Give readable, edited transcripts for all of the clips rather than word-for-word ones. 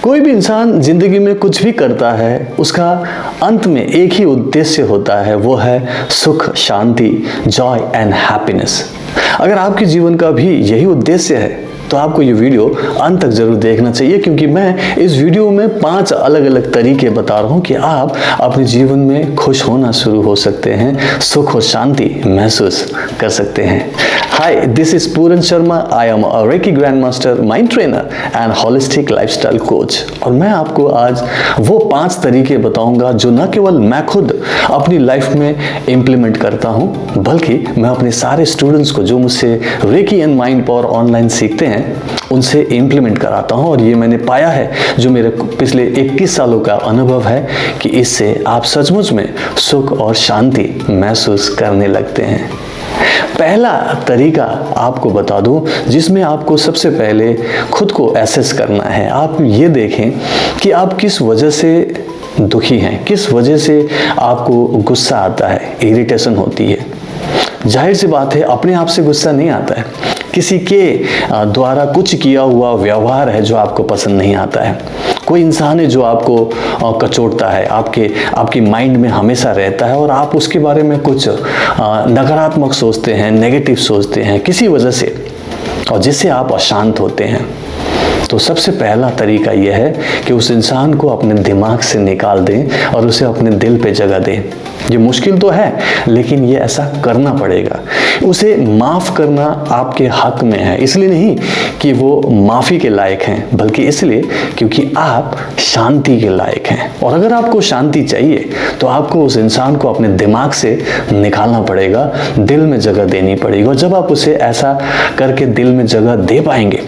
कोई भी इंसान जिंदगी में कुछ भी करता है, उसका अंत में एक ही उद्देश्य होता है, वो है सुख, शांति, जॉय एंड हैप्पीनेस। अगर आपके जीवन का भी यही उद्देश्य है तो आपको ये वीडियो अंत तक जरूर देखना चाहिए, क्योंकि मैं इस वीडियो में 5 अलग अलग तरीके बता रहा हूँ कि आप अपने जीवन में खुश होना शुरू हो सकते हैं, सुख और शांति महसूस कर सकते हैं। Hi, this is Puran Sharma. I am a reiki grand master, mind trainer and holistic lifestyle coach. और मैं आपको आज वो 5 तरीके बताऊंगा जो न केवल मैं खुद अपनी लाइफ में इम्प्लीमेंट करता हूँ, बल्कि मैं अपने सारे स्टूडेंट्स को जो मुझसे recce and mind power online सीखते हैं उनसे इम्प्लीमेंट कराता हूं। और ये मैंने पाया है, जो मेरे पिछले 21 सालों का अनुभव है, कि इससे आप सचमुच में सुख और शांति महसूस करने लगते हैं। पहला तरीका आपको बता दूं, जिसमें आपको सबसे पहले खुद को एसेस करना है। आप ये देखें कि आप किस वजह से दुखी हैं, किस वजह से आपको गुस्सा आता है, इरिटेशन होती है। जाहिर सी बात है, अपने आप से गुस्सा नहीं आता है, किसी के द्वारा कुछ किया हुआ व्यवहार है जो आपको पसंद नहीं आता है। कोई इंसान है जो आपको कचोटता है, आपकी माइंड में हमेशा रहता है और आप उसके बारे में कुछ नकारात्मक सोचते हैं, नेगेटिव सोचते हैं किसी वजह से, और जिससे आप अशांत होते हैं। तो सबसे पहला तरीका यह है कि उस इंसान को अपने दिमाग से निकाल दें और उसे अपने दिल पे जगह दें। ये मुश्किल तो है, लेकिन ये ऐसा करना पड़ेगा। उसे माफ़ करना आपके हक में है, इसलिए नहीं कि वो माफ़ी के लायक हैं, बल्कि इसलिए क्योंकि आप शांति के लायक हैं। और अगर आपको शांति चाहिए तो आपको उस इंसान को अपने दिमाग से निकालना पड़ेगा, दिल में जगह देनी पड़ेगी। और जब आप उसे ऐसा करके दिल में जगह दे पाएंगे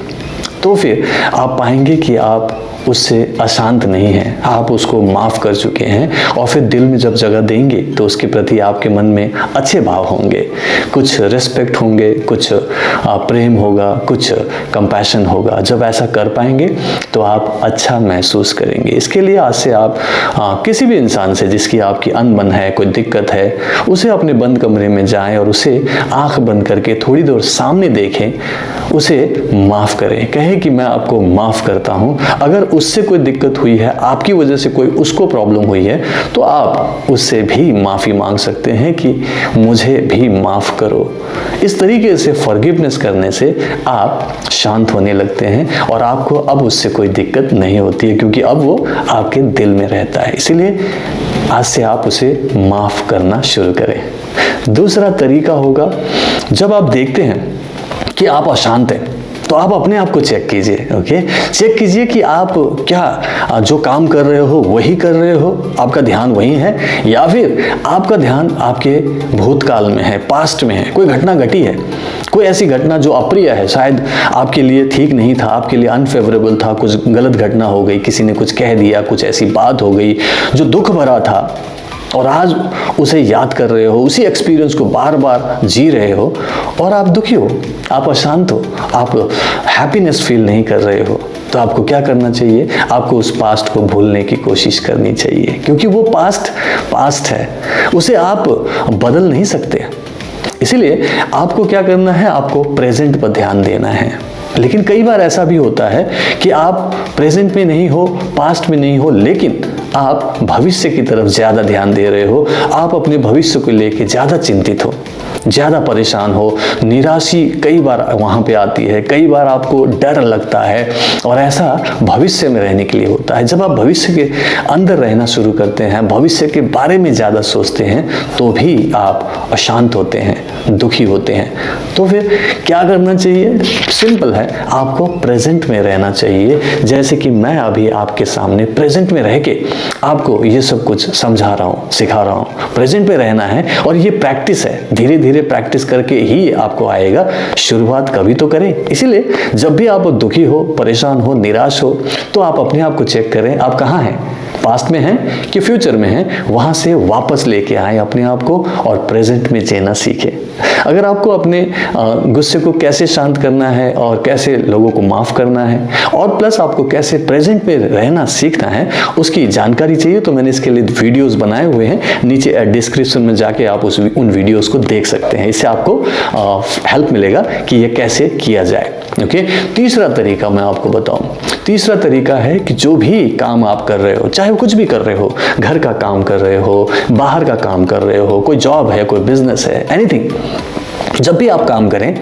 तो फिर आप पाएंगे कि आप उससे अशांत नहीं हैं, आप उसको माफ़ कर चुके हैं। और फिर दिल में जब जगह देंगे तो उसके प्रति आपके मन में अच्छे भाव होंगे, कुछ रिस्पेक्ट होंगे, कुछ प्रेम होगा, कुछ कंपैशन होगा। जब ऐसा कर पाएंगे तो आप अच्छा महसूस करेंगे। इसके लिए आज से आप किसी भी इंसान से जिसकी आपकी अनबन है, कोई दिक्कत है, उसे अपने बंद कमरे में जाएं और उसे आंख बंद करके थोड़ी देर सामने देखें, उसे माफ़ करें, कहें कि मैं आपको माफ़ करता हूँ। अगर उससे कोई दिक्कत हुई है, आपकी वजह से कोई उसको प्रॉब्लम हुई है, तो आप उससे भी माफ़ी मांग सकते हैं कि मुझे भी माफ़ करो। इस तरीके से फॉरगिवनेस करने से आप शांत होने लगते हैं और आपको अब उससे कोई दिक्कत नहीं होती है, क्योंकि अब वो आपके दिल में रहता है। इसीलिए आज से आप उसे माफ़ करना शुरू करें। दूसरा तरीका होगा, जब आप देखते हैं कि आप अशांत हैं तो आप अपने आप को चेक कीजिए। ओके, चेक कीजिए कि आप क्या जो काम कर रहे हो वही कर रहे हो, आपका ध्यान वही है, या फिर आपका ध्यान आपके भूतकाल में है, पास्ट में है। कोई घटना घटी है, कोई ऐसी घटना जो अप्रिय है, शायद आपके लिए ठीक नहीं था, आपके लिए अनफेवरेबल था, कुछ गलत घटना हो गई, किसी ने कुछ कह दिया, कुछ ऐसी बात हो गई जो दुख भरा था, और आज उसे याद कर रहे हो, उसी एक्सपीरियंस को बार बार जी रहे हो और आप दुखी हो, आप अशांत हो, आप हैप्पीनेस फील नहीं कर रहे हो। तो आपको क्या करना चाहिए? आपको उस पास्ट को भूलने की कोशिश करनी चाहिए, क्योंकि वो पास्ट है, उसे आप बदल नहीं सकते। इसीलिए आपको क्या करना है? आपको प्रेजेंट पर ध्यान देना है। लेकिन कई बार ऐसा भी होता है कि आप प्रेजेंट में नहीं हो, पास्ट में नहीं हो, लेकिन आप भविष्य की तरफ ज़्यादा ध्यान दे रहे हो। आप अपने भविष्य को लेके ज़्यादा चिंतित हो, ज़्यादा परेशान हो, निराशी कई बार वहाँ पे आती है, कई बार आपको डर लगता है, और ऐसा भविष्य में रहने के लिए होता है। जब आप भविष्य के अंदर रहना शुरू करते हैं, भविष्य के बारे में ज़्यादा सोचते हैं, तो भी आप अशांत होते हैं, दुखी होते हैं। तो फिर क्या करना चाहिए? सिंपल है, आपको प्रेजेंट में रहना चाहिए। जैसे कि मैं अभी आपके सामने प्रेजेंट में रह के आपको ये सब कुछ समझा रहा हूँ, सिखा रहा हूँ। प्रेजेंट में रहना है, और ये प्रैक्टिस है, धीरे धीरे प्रैक्टिस करके ही आपको आएगा। शुरुआत कभी तो करें। इसीलिए जब भी आप दुखी हो, परेशान हो, निराश हो, तो आप अपने आप को चेक करें, आप कहाँ हैं, पास्ट में हैं कि फ्यूचर में हैं। वहाँ से वापस लेके आए अपने आप को और प्रेजेंट में जीना सीखें। अगर आपको अपने गुस्से को कैसे शांत करना है और कैसे लोगों को माफ़ करना है, और प्लस आपको कैसे प्रेजेंट में रहना सीखना है, उसकी जानकारी चाहिए तो मैंने इसके लिए वीडियोस बनाए हुए हैं। नीचे डिस्क्रिप्शन में जाके आप उन वीडियोस को देख सकते हैं। इससे आपको हेल्प मिलेगा कि ये कैसे किया जाए। ओके, तीसरा तरीका मैं आपको बताऊं। तीसरा तरीका है कि जो भी काम आप कर रहे हो, चाहे वो कुछ भी कर रहे हो, घर का काम कर रहे हो, बाहर का काम कर रहे हो, कोई जॉब है, कोई बिजनेस है, एनीथिंग, जब भी आप काम करें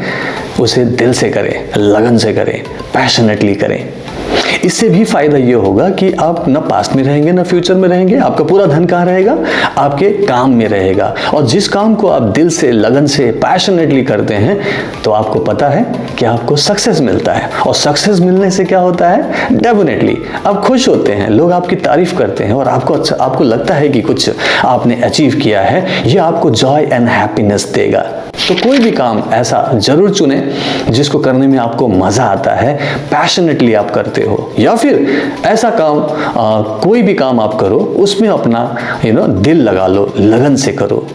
उसे दिल से करें, लगन से करें, पैशनेटली करें। इससे भी फायदा ये होगा कि आप ना पास्ट में रहेंगे ना फ्यूचर में रहेंगे। आपका पूरा धन कहाँ रहेगा? आपके काम में रहेगा। और जिस काम को आप दिल से, लगन से, पैशनेटली करते हैं तो आपको पता है कि आपको सक्सेस मिलता है। और सक्सेस मिलने से क्या होता है? डेफिनेटली आप खुश होते हैं, लोग आपकी तारीफ करते हैं और आपको लगता है कि कुछ आपने अचीव किया है। ये आपको जॉय एंड हैप्पीनेस देगा। तो कोई भी काम ऐसा जरूर चुने जिसको करने में आपको मजा आता है, पैशनेटली आप करते हो, या फिर ऐसा काम कोई भी काम आप करो उसमें अपना दिल लगा लो, लगन से करो।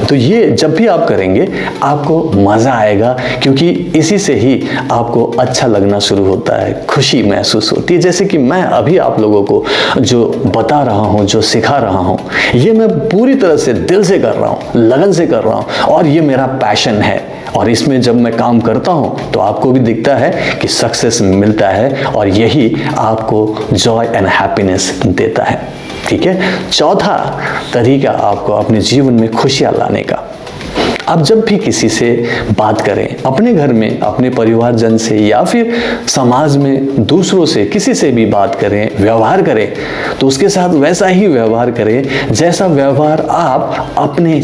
तो ये जब भी आप करेंगे आपको मजा आएगा, क्योंकि इसी से ही आपको अच्छा लगना शुरू होता है, खुशी महसूस होती है। जैसे कि मैं अभी आप लोगों को जो बता रहा हूँ, जो सिखा रहा हूँ, ये मैं पूरी तरह से दिल से कर रहा हूँ, लगन से कर रहा हूँ, और ये मेरा पैशन है। और इसमें जब मैं काम करता हूँ तो आपको भी दिखता है कि सक्सेस मिलता है, और यही आपको जॉय एंड हैप्पीनेस देता है। ठीक है। चौथा तरीका आपको अपने जीवन में खुशियां लाने का, आप जब भी किसी से बात करें, अपने घर में, अपने परिवारजन से, या फिर समाज में दूसरों से, किसी से भी बात करें, व्यवहार करें, तो उसके साथ वैसा ही व्यवहार करें जैसा व्यवहार आप अपने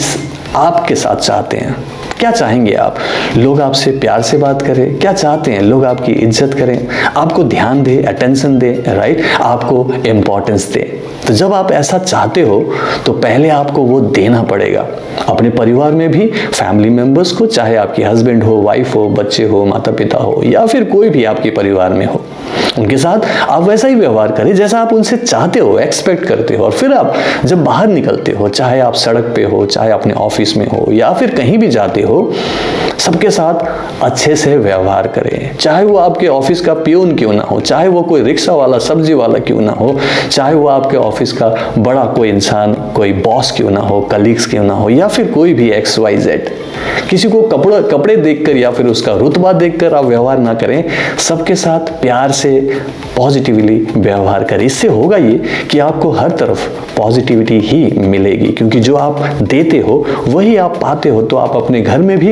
आपके साथ चाहते हैं। क्या चाहेंगे आप? लोग आपसे प्यार से बात करें। क्या चाहते हैं? लोग आपकी इज्जत करें, आपको ध्यान दे, अटेंशन दे, राइट, आपको इम्पोर्टेंस दे। तो जब आप ऐसा चाहते हो तो पहले आपको वो देना पड़ेगा। अपने परिवार में भी फैमिली मेंबर्स को, चाहे आपकी हस्बैंड हो, वाइफ हो, बच्चे हो, माता पिता हो, या फिर कोई भी आपके परिवार में हो, उनके साथ आप वैसा ही व्यवहार करें जैसा आप उनसे चाहते हो, एक्सपेक्ट करते हो। और फिर आप जब बाहर निकलते हो, चाहे आप सड़क पे हो, चाहे अपने ऑफिस में हो, या फिर कहीं भी जाते हो, सबके साथ अच्छे से व्यवहार करें। चाहे वो आपके ऑफिस का पियून क्यों ना हो, चाहे वो कोई रिक्शा वाला, सब्जी वाला क्यों ना हो, चाहे वो आपके ऑफिस का बड़ा कोई इंसान, कोई बॉस क्यों ना हो, कलीग्स क्यों ना हो, या फिर कोई भी XYZ। किसी को कपड़े देखकर या फिर उसका रुतबा देखकर आप व्यवहार ना करें। सबके साथ प्यार से, पॉजिटिवली व्यवहार करें। इससे होगा ये कि आपको हर तरफ पॉजिटिविटी ही मिलेगी, क्योंकि जो आप देते हो वही आप पाते हो। तो आप अपने घर में भी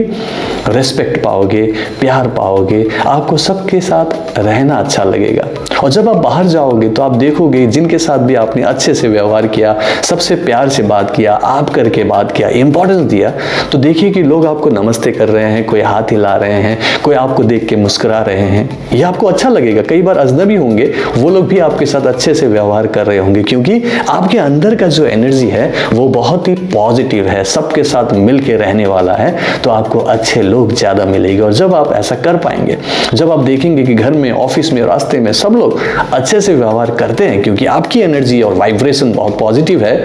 रेस्पेक्ट पाओगे, प्यार पाओगे, आपको सबके साथ रहना अच्छा लगेगा। और जब आप बाहर जाओगे तो आप देखोगे जिनके साथ भी आपने अच्छे से व्यवहार किया, सबसे प्यार से बात किया, आप करके बात किया, इंपॉर्टेंस दिया, तो देखिए कि लोग आपको नमस्ते कर रहे हैं, कोई हाथ हिला रहे हैं, कोई आपको देख के मुस्कुरा रहे हैं। ये आपको अच्छा लगेगा। कई बार अजनबी होंगे, वो लोग भी आपके साथ अच्छे से व्यवहार कर रहे होंगे, क्योंकि आपके अंदर का जो एनर्जी है वो बहुत ही पॉजिटिव है, सबके साथ मिल के रहने वाला है। तो आपको अच्छे लोग ज़्यादा मिलेंगे। और जब आप ऐसा कर पाएंगे, जब आप देखेंगे कि घर में, ऑफिस में, रास्ते में सब लोग अच्छे से व्यवहार करते हैं, क्योंकि आपकी एनर्जी और वाइब्रेशन बहुत पॉजिटिव है,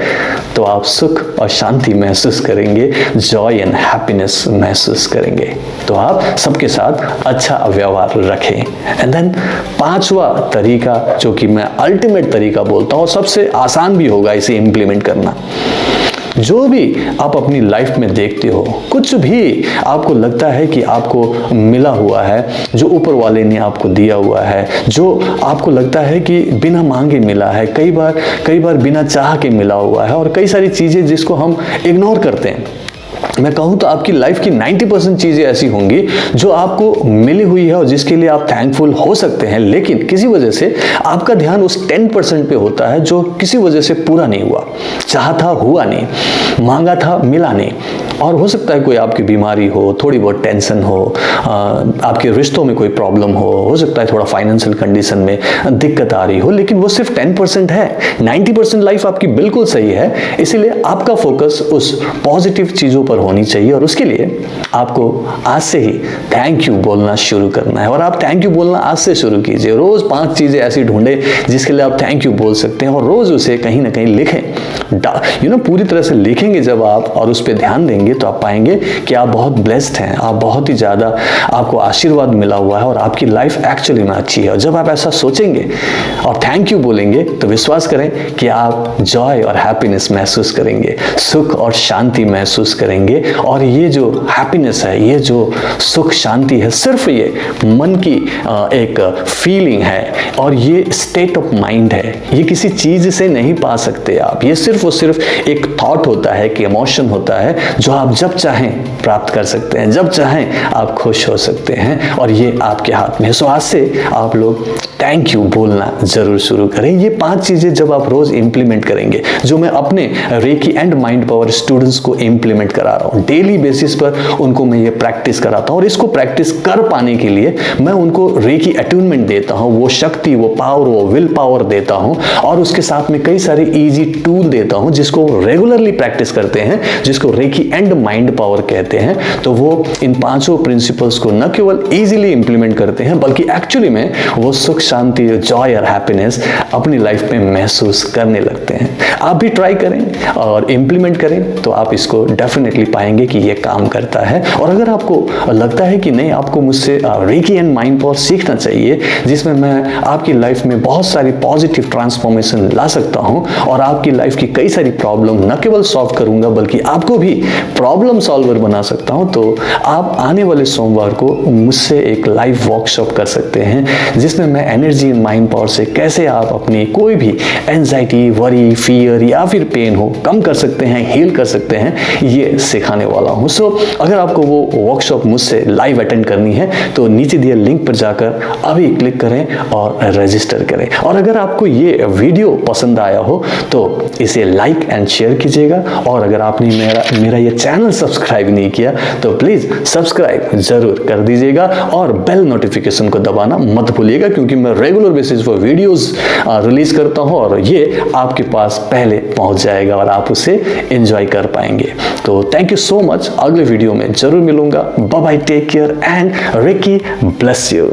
तो आप सुख और शांति महसूस करेंगे, जॉय एंड हैप्पीनेस महसूस करेंगे। तो आप सबके साथ अच्छा व्यवहार रखें। एंड देन पांचवा तरीका, जो कि मैं अल्टीमेट तरीका बोलता हूँ और सबसे आसान भी होगा इसे इम्प्लीमेंट करना, जो भी आप अपनी लाइफ में देखते हो, कुछ भी आपको लगता है कि आपको मिला हुआ है, जो ऊपर वाले ने आपको दिया हुआ है, जो आपको लगता है कि बिना मांगे मिला है, कई बार बिना चाह के मिला हुआ है, और कई सारी चीज़ें जिसको हम इग्नोर करते हैं। मैं कहूँ तो आपकी लाइफ की 90% चीज़ें ऐसी होंगी जो आपको मिली हुई है और जिसके लिए आप थैंकफुल हो सकते हैं, लेकिन किसी वजह से आपका ध्यान उस 10% पे होता है जो किसी वजह से पूरा नहीं हुआ। चाहा था, हुआ नहीं, मांगा था, मिला नहीं। और हो सकता है कोई आपकी बीमारी हो, थोड़ी बहुत टेंशन हो, आपके रिश्तों में कोई प्रॉब्लम हो सकता है थोड़ा फाइनेंशियल कंडीशन में दिक्कत आ रही हो, लेकिन वो सिर्फ 10% है। 90% लाइफ आपकी बिल्कुल सही है। इसीलिए आपका फोकस उस पॉजिटिव चीज़ों पर होनी चाहिए, और उसके लिए आपको आज से ही थैंक यू बोलना शुरू करना है। और आप थैंक यू बोलना आज से शुरू कीजिए। रोज 5 चीज़ें ऐसी ढूंढे जिसके लिए आप थैंक यू बोल सकते हैं, और रोज उसे कहीं ना कहीं लिखें। पूरी तरह से लिखेंगे जब आप और उस पर ध्यान देंगे तो आप पाएंगे कि आप बहुत ब्लेस्ड हैं, आप बहुत ही ज़्यादा, आपको आशीर्वाद मिला हुआ है और आपकी लाइफ एक्चुअली में अच्छी है। और जब आप ऐसा सोचेंगे और थैंक यू बोलेंगे तो विश्वास करें कि आप जॉय और हैप्पीनेस महसूस करेंगे, सुख और शांति महसूस करेंगे। पाएंगे। और ये जो हैप्पीनेस है, ये जो सुख शांति है, सिर्फ ये मन की एक फीलिंग है और ये स्टेट ऑफ माइंड है। ये किसी चीज से नहीं पा सकते आप। ये सिर्फ और सिर्फ एक थॉट होता है, कि इमोशन होता है, जो आप जब चाहें प्राप्त कर सकते हैं, जब चाहें आप खुश हो सकते हैं, और ये आपके हाथ में है। सो आज से आप लोग थैंक यू बोलना जरूर शुरू करें। ये 5 चीजें जब आप रोज इंप्लीमेंट करेंगे, जो मैं अपने recce and mind power students को इंप्लीमेंट करा रहा हूँ, डेली बेसिस पर उनको मैं ये प्रैक्टिस कराता हूँ। और इसको प्रैक्टिस कर पाने के लिए मैं उनको रेकी अट्यूनमेंट देता हूँ, वो शक्ति, वो पावर, वो विल पावर देता हूँ, और उसके साथ में कई सारे इजी टूल देता हूँ, जिसको रेगुलरली प्रैक्टिस करते हैं, जिसको रेकी एंड माइंड पावर कहते हैं। तो वो इन 5 प्रिंसिपल्स को न केवल इजीली इंप्लीमेंट करते हैं, बल्कि एक्चुअली में वो सुख शांति, जॉय और हैप्पीनेस अपनी लाइफ में महसूस करने लगते हैं। आप भी ट्राई करें और इंप्लीमेंट करें, तो आप इसको डेफिनेटली पाएंगे कि ये काम करता है। और अगर आपको लगता है कि नहीं, आपको मुझसे रेकी एंड माइंड पावर सीखना चाहिए, जिसमें मैं आपकी लाइफ में बहुत सारी पॉजिटिव ट्रांसफॉर्मेशन ला सकता हूं, और आपकी लाइफ की कई सारी प्रॉब्लम न केवल सॉल्व करूंगा, बल्कि आपको भी प्रॉब्लम सॉल्वर बना सकता हूं, तो आप आने वाले सोमवार को मुझसे एक लाइव वर्कशॉप कर सकते हैं, जिसमें मैं एनर्जी एंड माइंड पावर से कैसे आप अपनी कोई भी एंजाइटी, वरी, फियर या फिर पेन हो कम कर सकते हैं, हील कर सकते हैं, ये सिखाने वाला हूं। सो अगर आपको वो वर्कशॉप मुझसे लाइव अटेंड करनी है, तो नीचे दिए लिंक पर जाकर अभी क्लिक करें और रजिस्टर करें। और अगर आपको ये वीडियो पसंद आया हो तो इसे लाइक एंड शेयर कीजिएगा, और अगर आपने मेरा ये चैनल सब्सक्राइब नहीं किया तो प्लीज सब्सक्राइब जरूर कर दीजिएगा, और बेल नोटिफिकेशन को दबाना मत भूलिएगा, क्योंकि मैं रेगुलर बेसिस पर वीडियोस रिलीज करता हूं, और ये आपके पास पहले पहुंच जाएगा और आप उसे एंजॉय कर पाएंगे। तो थैंक यू सो मच। अगले वीडियो में जरूर मिलूंगा। Bye bye, take care and reiki bless you.